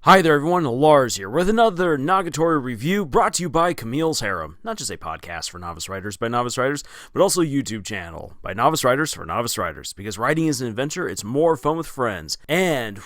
Hi there everyone, Lars here with another Nagatoro review brought to you by Camille's Harem. Not just a podcast for novice writers by novice writers, but also a YouTube channel by novice writers for novice writers. Because writing is an adventure, it's more fun with friends. And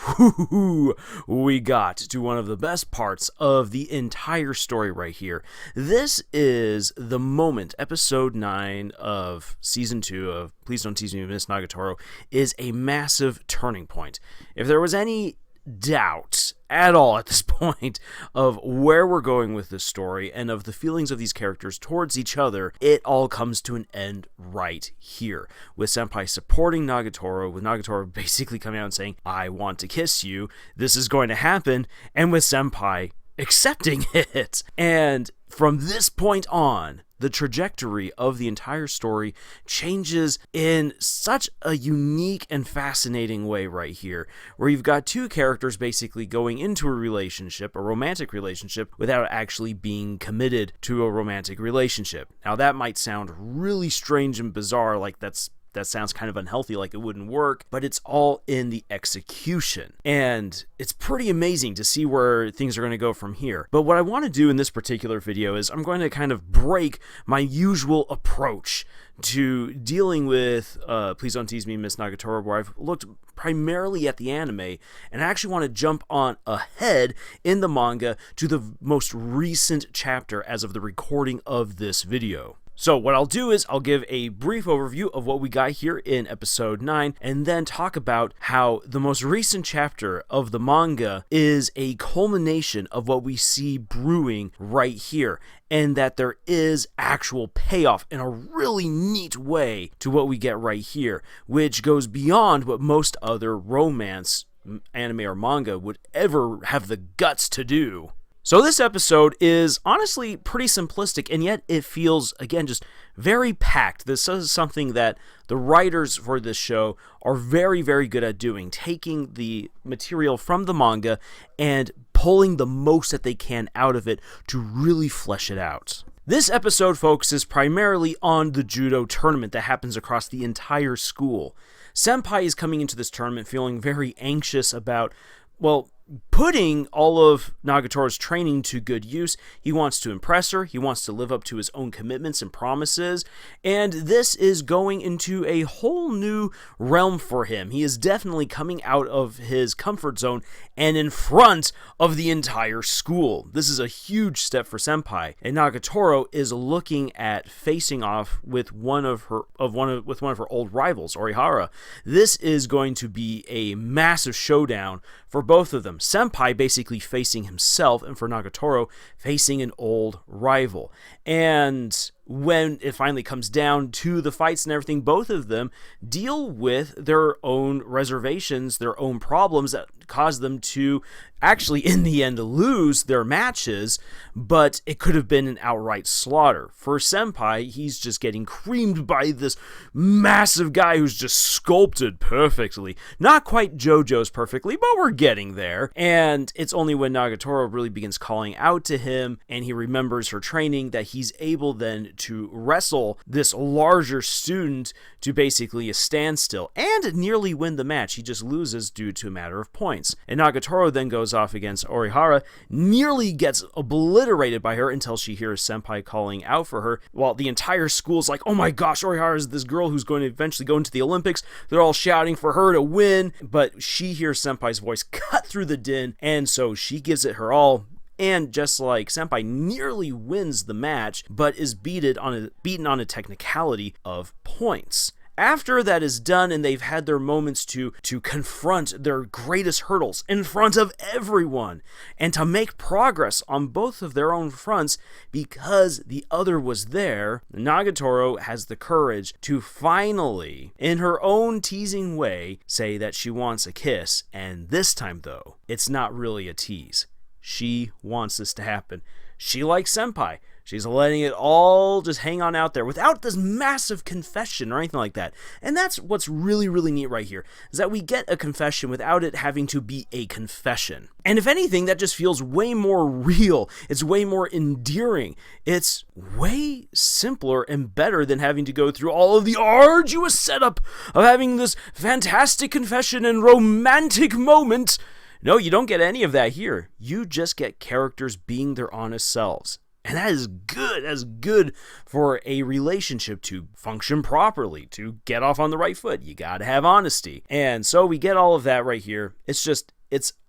we got to one of the best parts of the entire story right here. This is the moment, episode 9 of season 2 of Please Don't Tease Me, Miss Nagatoro, is a massive turning point. If there was any doubt at all at this point of where we're going with this story and of the feelings of these characters towards each other, it all comes to an end right here, with Senpai supporting Nagatoro, with Nagatoro basically coming out and saying, I want to kiss you, this is going to happen, and with Senpai accepting it. And from this point on, the trajectory of the entire story changes in such a unique and fascinating way right here, where you've got two characters basically going into a relationship, a romantic relationship, without actually being committed to a romantic relationship. Now that might sound really strange and bizarre, like that sounds kind of unhealthy, like it wouldn't work, but it's all in the execution. And it's pretty amazing to see where things are going to go from here. But what I want to do in this particular video is I'm going to kind of break my usual approach to dealing with Please Don't Tease Me, Miss Nagatoro, where I've looked primarily at the anime, and I actually want to jump on ahead in the manga to the most recent chapter as of the recording of this video. So what I'll do is I'll give a brief overview of what we got here in episode 9, and then talk about how the most recent chapter of the manga is a culmination of what we see brewing right here, and that there is actual payoff in a really neat way to what we get right here, which goes beyond what most other romance anime or manga would ever have the guts to do. So this episode is honestly pretty simplistic, and yet it feels, again, just very packed. This is something that the writers for this show are very, very good at doing, taking the material from the manga and pulling the most that they can out of it to really flesh it out. This episode focuses primarily on the judo tournament that happens across the entire school. Senpai is coming into this tournament feeling very anxious about, well, putting all of Nagatoro's training to good use. He wants to impress her, he wants to live up to his own commitments and promises, and this is going into a whole new realm for him. He is definitely coming out of his comfort zone and in front of the entire school. This is a huge step for Senpai, and Nagatoro is looking at facing off with one of her old rivals, Orihara. This is going to be a massive showdown for both of them. Senpai basically facing himself, and for Nagatoro facing an old rival. And when it finally comes down to the fights and everything, both of them deal with their own reservations, their own problems that cause them to actually, in the end, lose their matches, but it could have been an outright slaughter. For Senpai, he's just getting creamed by this massive guy who's just sculpted perfectly. Not quite JoJo's perfectly, but we're getting there. And it's only when Nagatoro really begins calling out to him, and he remembers her training, that he's able then to wrestle this larger student to basically a standstill and nearly win the match. He just loses due to a matter of points. And Nagatoro then goes off against Orihara, nearly gets obliterated by her until she hears Senpai calling out for her, while the entire school's like, oh my gosh, Orihara is this girl who's going to eventually go into the Olympics. They're all shouting for her to win, but she hears Senpai's voice cut through the din, and so she gives it her all. And just like Senpai nearly wins the match, but is beaten on a technicality of points. After that is done and they've had their moments to confront their greatest hurdles in front of everyone and to make progress on both of their own fronts because the other was there, Nagatoro has the courage to finally, in her own teasing way, say that she wants a kiss. And this time, though, it's not really a tease. She wants this to happen. She likes Senpai. She's letting it all just hang on out there without this massive confession or anything like that. And that's what's really, really neat right here, is that we get a confession without it having to be a confession. And if anything, that just feels way more real. It's way more endearing. It's way simpler and better than having to go through all of the arduous setup of having this fantastic confession and romantic moment No, you don't get any of that here. You just get characters being their honest selves. And that is good. That's good for a relationship to function properly, to get off on the right foot. You gotta have honesty. And so we get all of that right here. It's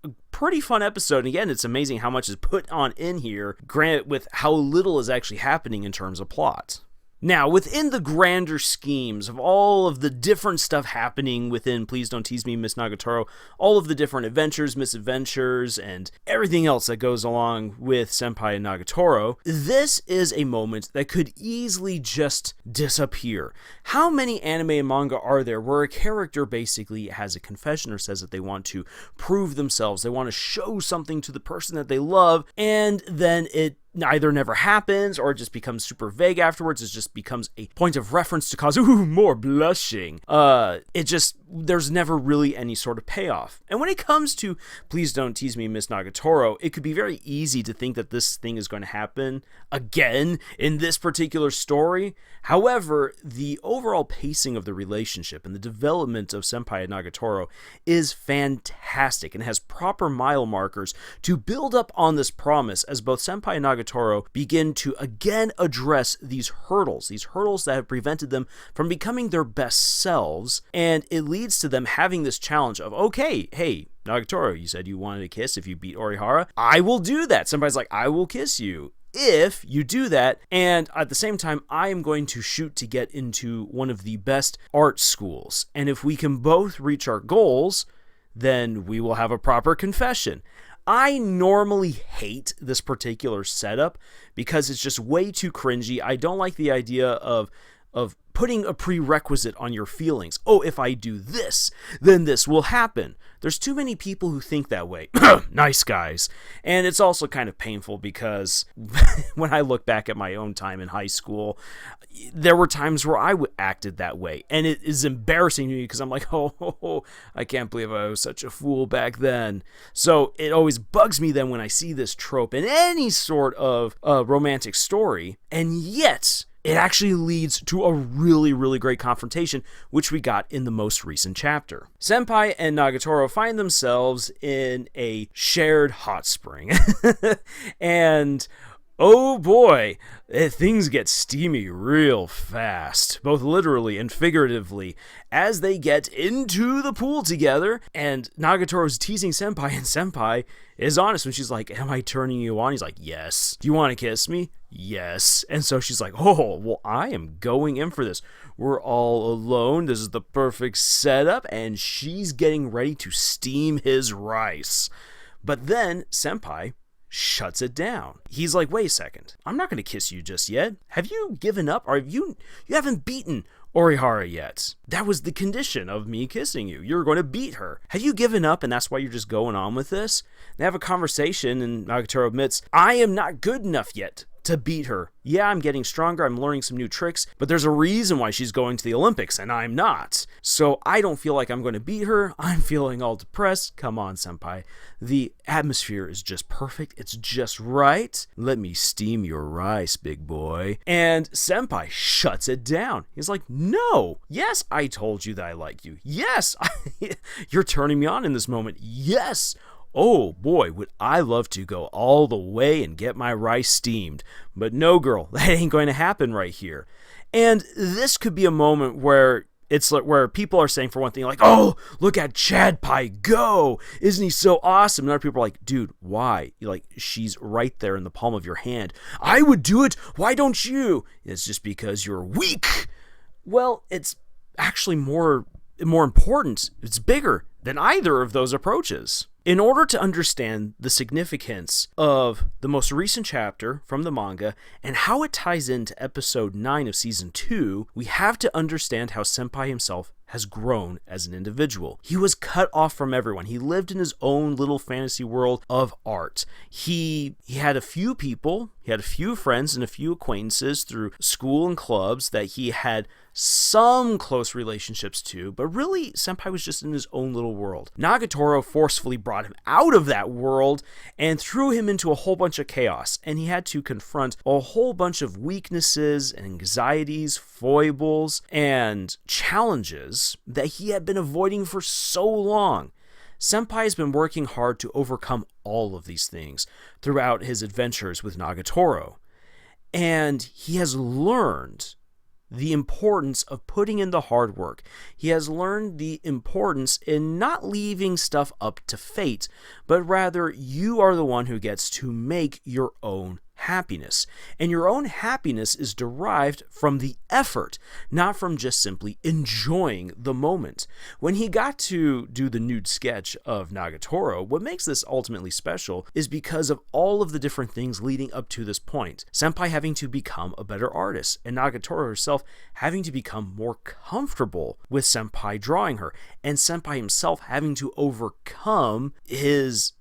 a pretty fun episode. And again, it's amazing how much is put on in here, granted with how little is actually happening in terms of plot. Now, within the grander schemes of all of the different stuff happening within Please Don't Tease Me, Miss Nagatoro, all of the different adventures, misadventures, and everything else that goes along with Senpai and Nagatoro, this is a moment that could easily just disappear. How many anime and manga are there where a character basically has a confession or says that they want to prove themselves, they want to show something to the person that they love, and then it either never happens or it just becomes super vague afterwards. It just becomes a point of reference to cause more blushing. There's never really any sort of payoff. And when it comes to Please Don't Tease Me, Miss Nagatoro, it could be very easy to think that this thing is going to happen again in this particular story. However, the overall pacing of the relationship and the development of Senpai and Nagatoro is fantastic and has proper mile markers to build up on this promise as both Senpai and Nagatoro begin to again address these hurdles that have prevented them from becoming their best selves, and it leads to them having this challenge of, okay, hey, Nagatoro, you said you wanted a kiss if you beat Orihara. I will do that. Somebody's like, I will kiss you if you do that, and at the same time, I am going to shoot to get into one of the best art schools, and if we can both reach our goals, then we will have a proper confession. I normally hate this particular setup because it's just way too cringy. I don't like the idea of putting a prerequisite on your feelings. Oh, if I do this, then this will happen. There's too many people who think that way. Nice guys. And it's also kind of painful because when I look back at my own time in high school, there were times where I acted that way. And it is embarrassing to me because I'm like, oh, I can't believe I was such a fool back then. So it always bugs me then when I see this trope in any sort of romantic story. And yet it actually leads to a really, really great confrontation, which we got in the most recent chapter. Senpai and Nagatoro find themselves in a shared hot spring. And oh boy, things get steamy real fast, both literally and figuratively, as they get into the pool together, and Nagatoro's teasing Senpai, and Senpai is honest when she's like, am I turning you on? He's like, yes. Do you want to kiss me? Yes. And so she's like, oh, well, I am going in for this. We're all alone. This is the perfect setup, and she's getting ready to steam his rice. But then Senpai shuts it down. He's like, wait a second, I'm not going to kiss you just yet. Have you given up? Or you haven't beaten Orihara yet. That was the condition of me kissing you. You're going to beat her. Have you given up and that's why you're just going on with this? They have a conversation and Nagatoro admits, I am not good enough yet to beat her. Yeah, I'm getting stronger, I'm learning some new tricks, but there's a reason why she's going to the Olympics and I'm not. So I don't feel like I'm going to beat her. I'm feeling all depressed. Come on, Senpai. The atmosphere is just perfect. It's just right. Let me steam your rice, big boy. And Senpai shuts it down. He's like, no. Yes, I told you that I like you. Yes, you're turning me on in this moment. Yes. Oh boy, would I love to go all the way and get my rice steamed. But no, girl, that ain't going to happen right here. And this could be a moment where it's like where people are saying, for one thing, like, oh, look at Chadpai go. Isn't he so awesome? And other people are like, dude, why? You're like, she's right there in the palm of your hand. I would do it. Why don't you? It's just because you're weak. Well, it's actually more important. It's bigger than either of those approaches. In order to understand the significance of the most recent chapter from the manga and how it ties into episode 9 of season 2, we have to understand how Senpai himself has grown as an individual. He was cut off from everyone. He lived in his own little fantasy world of art. He had a few people, he had a few friends and a few acquaintances through school and clubs that he had some close relationships to, but really Senpai was just in his own little world. Nagatoro forcefully brought him out of that world and threw him into a whole bunch of chaos, and he had to confront a whole bunch of weaknesses and anxieties, foibles, and challenges that he had been avoiding for so long. Senpai has been working hard to overcome all of these things throughout his adventures with Nagatoro. And he has learned the importance of putting in the hard work. He has learned the importance in not leaving stuff up to fate, but rather you are the one who gets to make your own happiness. And your own happiness is derived from the effort, not from just simply enjoying the moment. When he got to do the nude sketch of Nagatoro, what makes this ultimately special is because of all of the different things leading up to this point. Senpai having to become a better artist, and Nagatoro herself having to become more comfortable with Senpai drawing her, and Senpai himself having to overcome his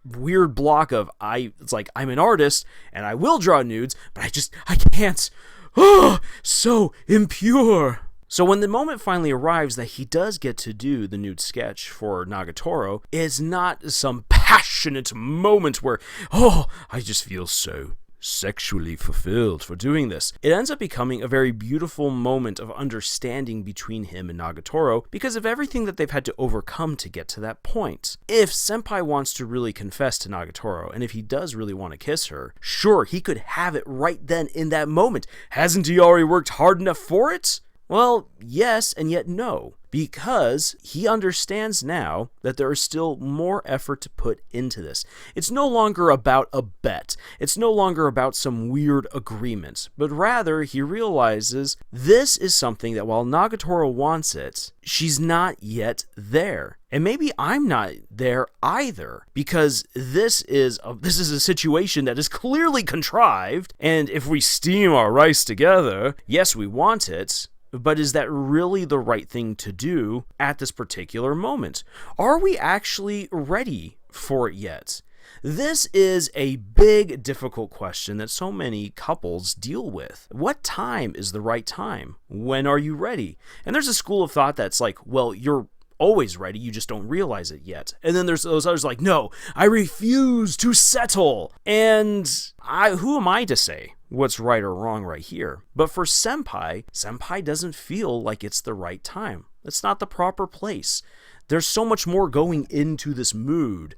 weird block of it's like, I'm an artist and I will draw nudes, but I can't. Oh, so impure. So when the moment finally arrives that he does get to do the nude sketch for Nagatoro, it's not some passionate moment where, oh, I just feel so sexually fulfilled for doing this. It ends up becoming a very beautiful moment of understanding between him and Nagatoro because of everything that they've had to overcome to get to that point. If Senpai wants to really confess to Nagatoro, and if he does really want to kiss her, sure, he could have it right then in that moment. Hasn't he already worked hard enough for it? Well, yes, and yet no, because he understands now that there is still more effort to put into this. It's no longer about a bet. It's no longer about some weird agreement, but rather he realizes this is something that while Nagatoro wants it, she's not yet there. And maybe I'm not there either, because this is a situation that is clearly contrived, and if we steam our rice together, yes, we want it, but is that really the right thing to do at this particular moment? Are we actually ready for it yet? This is a big, difficult question that so many couples deal with. What time is the right time? When are you ready? And there's a school of thought that's like, well, you're always ready, you just don't realize it yet. And then there's those others like, no, I refuse to settle. And who am I to say what's right or wrong right here? But for Senpai doesn't feel like it's the right time. It's not the proper place. There's so much more going into this mood,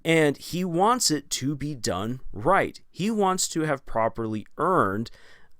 and he wants it to be done right. He wants to have properly earned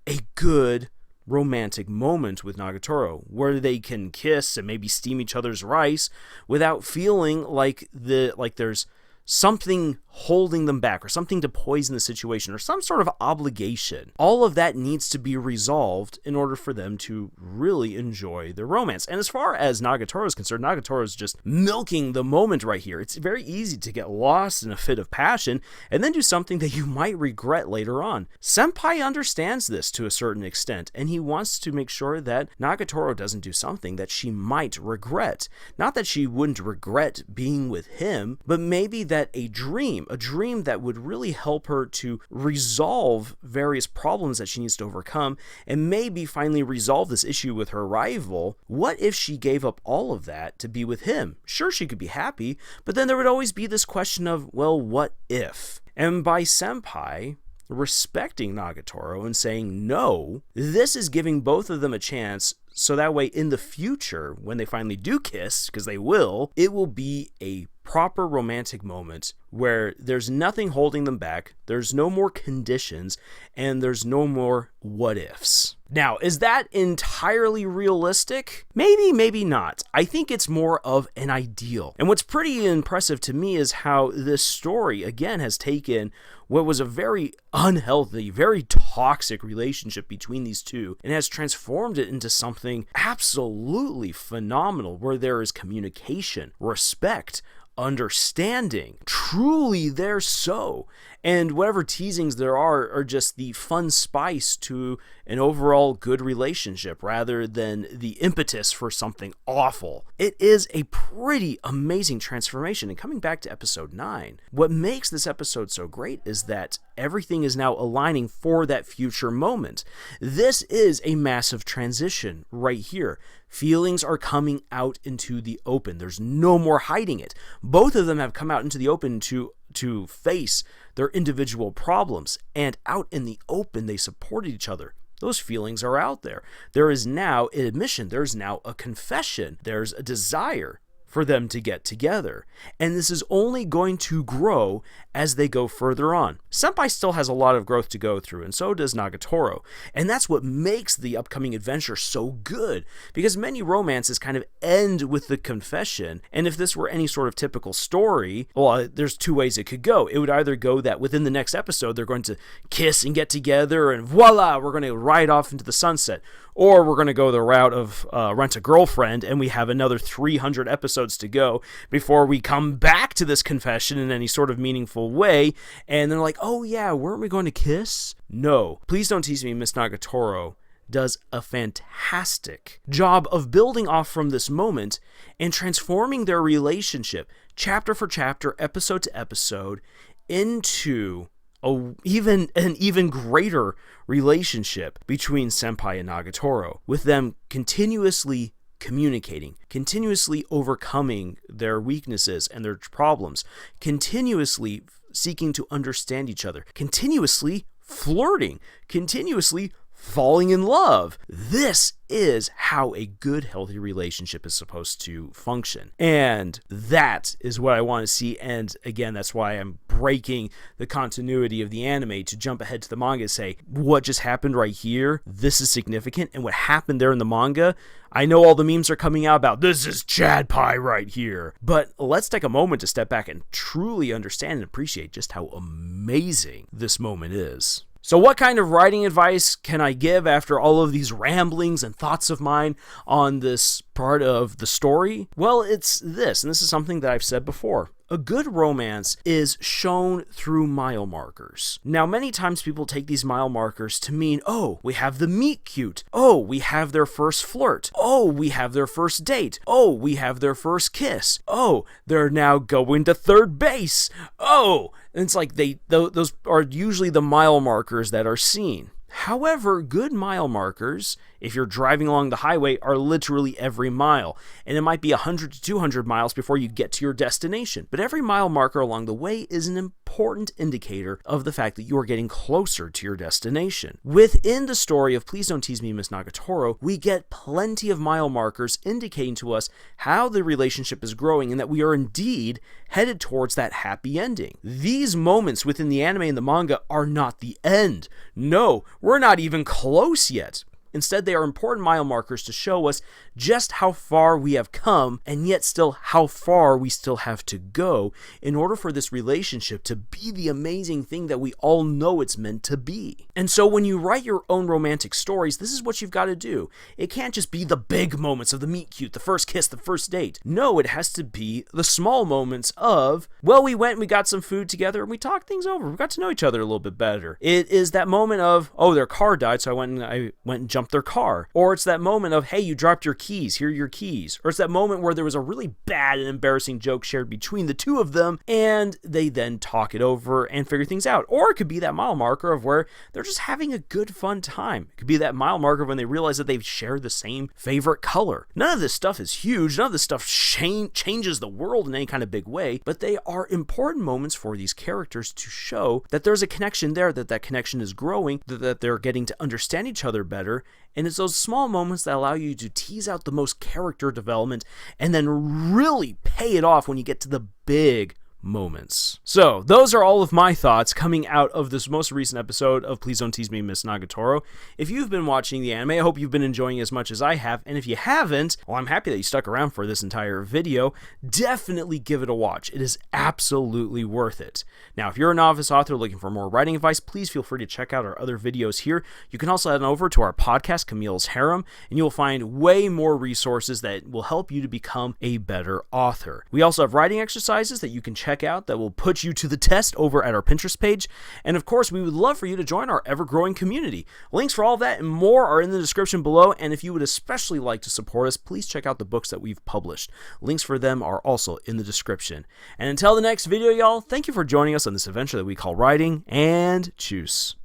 a good romantic moment with Nagatoro where they can kiss and maybe steam each other's rice without feeling like there's something holding them back or something to poison the situation or some sort of obligation. All of that needs to be resolved in order for them to really enjoy their romance. And as far as Nagatoro is concerned, Nagatoro is just milking the moment right here. It's very easy to get lost in a fit of passion and then do something that you might regret later on. Senpai understands this to a certain extent, and he wants to make sure that Nagatoro doesn't do something that she might regret. Not that she wouldn't regret being with him, but maybe that a dream that would really help her to resolve various problems that she needs to overcome and maybe finally resolve this issue with her rival. What if she gave up all of that to be with him? Sure, she could be happy, but then there would always be this question of, well, what if? And by Senpai respecting Nagatoro and saying no, this is giving both of them a chance, so that way in the future, when they finally do kiss, because they will, it will be a proper romantic moment where there's nothing holding them back, there's no more conditions, and there's no more what ifs. Now, is that entirely realistic? Maybe, maybe not. I think it's more of an ideal. And what's pretty impressive to me is how this story, again, has taken what was a very unhealthy, very toxic relationship between these two and has transformed it into something absolutely phenomenal where there is communication, respect, understanding, truly there so. And whatever teasings there are just the fun spice to an overall good relationship rather than the impetus for something awful. It is a pretty amazing transformation. And coming back to episode 9, what makes this episode so great is that everything is now aligning for that future moment. This is a massive transition right here. Feelings are coming out into the open. There's no more hiding it. Both of them have come out into the open to face their individual problems, and out in the open they supported each other. Those feelings are out there. There is now an admission. There's now a confession. There's a desire for them to get together. And this is only going to grow as they go further on. Senpai still has a lot of growth to go through, and so does Nagatoro. And that's what makes the upcoming adventure so good, because many romances kind of end with the confession. And if this were any sort of typical story, well, there's two ways it could go. It would either go that within the next episode, they're going to kiss and get together, and voila, we're going to ride off into the sunset. Or we're going to go the route of Rent a Girlfriend, and we have another 300 episodes to go before we come back to this confession in any sort of meaningful way. And they're like, oh yeah, weren't we going to kiss? No. Please Don't Tease Me, Miss Nagatoro does a fantastic job of building off from this moment and transforming their relationship, chapter for chapter, episode to episode, into an even greater relationship between Senpai and Nagatoro, with them continuously communicating, continuously overcoming their weaknesses and their problems, continuously seeking to understand each other, continuously flirting, continuously falling in love. This is how a good, healthy relationship is supposed to function. And that is what I want to see. And again, that's why I'm breaking the continuity of the anime to jump ahead to the manga and say, what just happened right here? This is significant. And what happened there in the manga, I know all the memes are coming out about, this is Chadpai right here. But let's take a moment to step back and truly understand and appreciate just how amazing this moment is. So what kind of writing advice can I give after all of these ramblings and thoughts of mine on this part of the story? Well, it's this, and this is something that I've said before. A good romance is shown through mile markers. Now, many times people take these mile markers to mean, oh, we have the meet cute. Oh, we have their first flirt. Oh, we have their first date. Oh, we have their first kiss. Oh, they're now going to third base. Oh, and it's like those are usually the mile markers that are seen. However, good mile markers, if you're driving along the highway, are literally every mile. And it might be 100 to 200 miles before you get to your destination. But every mile marker along the way is an important indicator of the fact that you are getting closer to your destination. Within the story of Please Don't Tease Me, Miss Nagatoro, we get plenty of mile markers indicating to us how the relationship is growing and that we are indeed headed towards that happy ending. These moments within the anime and the manga are not the end. No, we're not even close yet. Instead, they are important mile markers to show us just how far we have come, and yet still how far we still have to go in order for this relationship to be the amazing thing that we all know it's meant to be. And so when you write your own romantic stories, this is what you've got to do. It can't just be the big moments of the meet cute, the first kiss, the first date. No, it has to be the small moments of, well, we went and we got some food together and we talked things over. We got to know each other a little bit better. It is that moment of, oh, their car died, so I went and jumped their car. Or it's that moment of, hey, you dropped your keys, here are your keys. Or it's that moment where there was a really bad and embarrassing joke shared between the two of them, and they then talk it over and figure things out. Or it could be that mile marker of where they're just having a good, fun time. It could be that mile marker when they realize that they've shared the same favorite color. None of this stuff is huge. None of this stuff changes the world in any kind of big way, but they are important moments for these characters to show that there's a connection there, that connection is growing, that they're getting to understand each other better. And it's those small moments that allow you to tease out the most character development and then really pay it off when you get to the big moments. So, those are all of my thoughts coming out of this most recent episode of Please Don't Tease Me, Miss Nagatoro. If you've been watching the anime, I hope you've been enjoying as much as I have, and if you haven't, well, I'm happy that you stuck around for this entire video. Definitely give it a watch. It is absolutely worth it. Now, if you're a novice author looking for more writing advice, please feel free to check out our other videos here. You can also head on over to our podcast, Camille's Harem, and you'll find way more resources that will help you to become a better author. We also have writing exercises that you can check out that will put you to the test over at our Pinterest page. And of course, we would love for you to join our ever-growing community. Links for all that and more are in the description below, and if you would especially like to support us, please check out the books that we've published. Links for them are also in the description. And until the next video, y'all, thank you for joining us on this adventure that we call writing, and tschüss.